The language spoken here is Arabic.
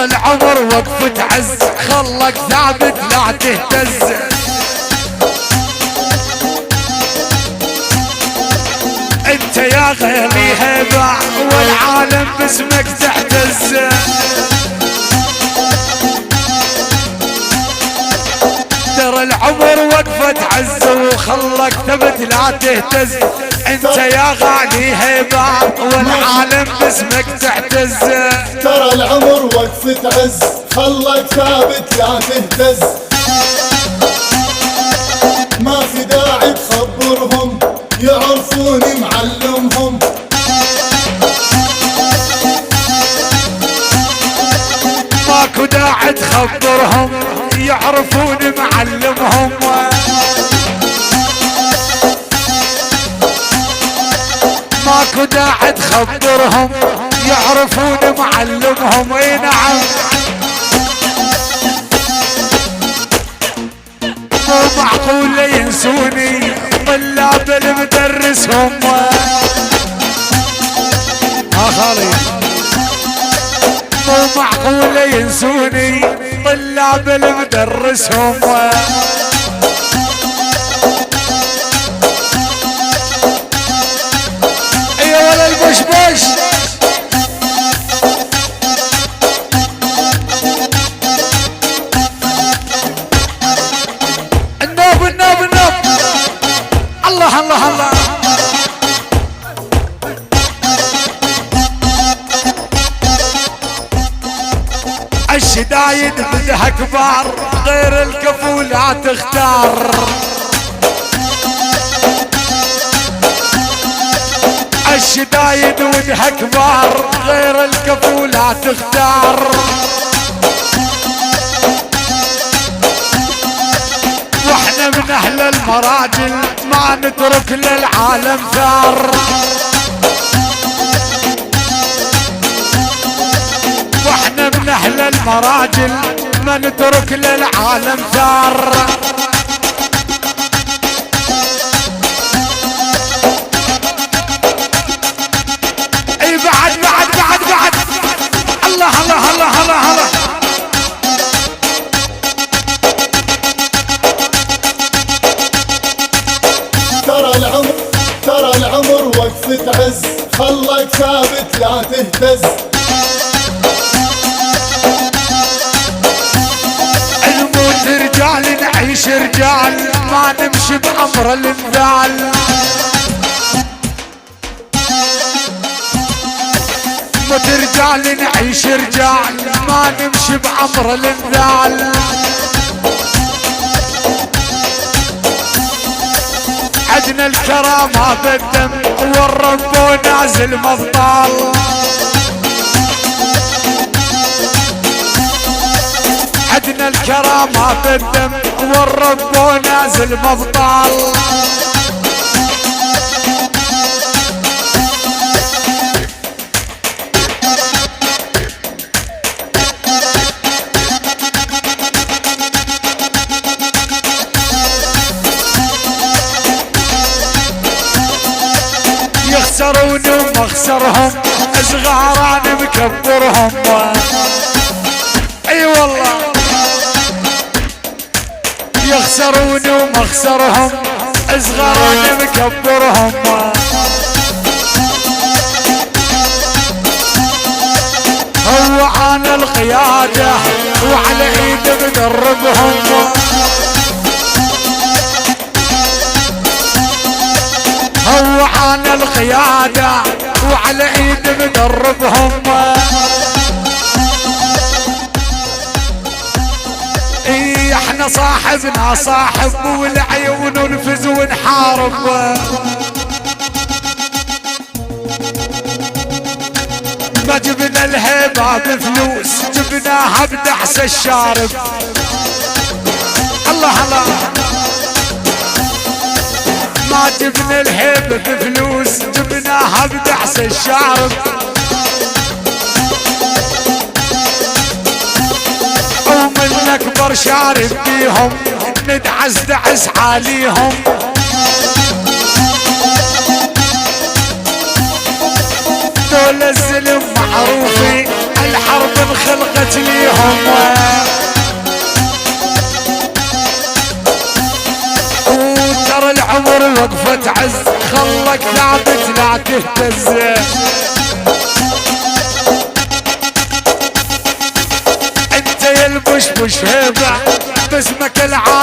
ترى العمر وقفة عز خلك ثابت لا تهتز. انت يا غالي هيبة والعالم باسمك تحتز. ترى العمر وقفة عز وخلك ثبت لا تهتز. انت يا غالي هيبة والعالم باسمك تحتز. ترى العمر وقفة عز خلك ثابت لا تهتز. ما في داعي تخبرهم يعرفوني معلمهم. ماكو داعي تخبرهم يعرفوني معلمهم. ماكو داعي تخبرهم يعرفوني معلمهم. اي نعم مو معقول ينسوني طلاب المدرسهم. ها خالي مو معقول ينسوني طلاب المدرسهم. ايوه ولا البشبش النوب النوب النوب. الله الله الله. الشدايد بدها كبار غير الكفو لا تختار. الشدايد ودها كبار غير الكفو لا تختار. واحنا من اهل المراجل ما نترك للعالم ثار. واحنا من اهل المراجل ما نترك للعالم ثار. اي بعد بعد بعد بعد. الله الله الله الله الله. ترى العمر وقفة عز خلك ثابت لا تهتز. الموت رجال نعيش رجال ما نمشي بأمر الانذال. موت رجال نعيش رجال ما نمشي بأمر الانذال. عدنا الكرامة بالدم والرب ونازل مبطال. عدنا الكرامة بالدم والرب ونازل مبطال. يخسروني ومخسرهم صغار انا مكبرهم. اي والله يخسروني ومخسرهم صغار انا مكبرهم. هو انا القيادة وعلى ايد مدربهم. هو انا القيادة وعلى ايد مدربهم. اي احنا صاحبنا صاحب والعيون ونفز ونحارب. ما جبنا الهيبة بفلوس جبناها بدعس الشارب. الله الله. ما جبنا الهيبة بفلوس جبناها بدعس الشارب. ومن اكبر شارب بيهم ندعس دعس عليهم. دول الزلم معروفين الحرب انخلقت ليهم وترى العمر وقفة عز خلك ثابت لا تهتز انت يا البشبش هيبة باسمك العالم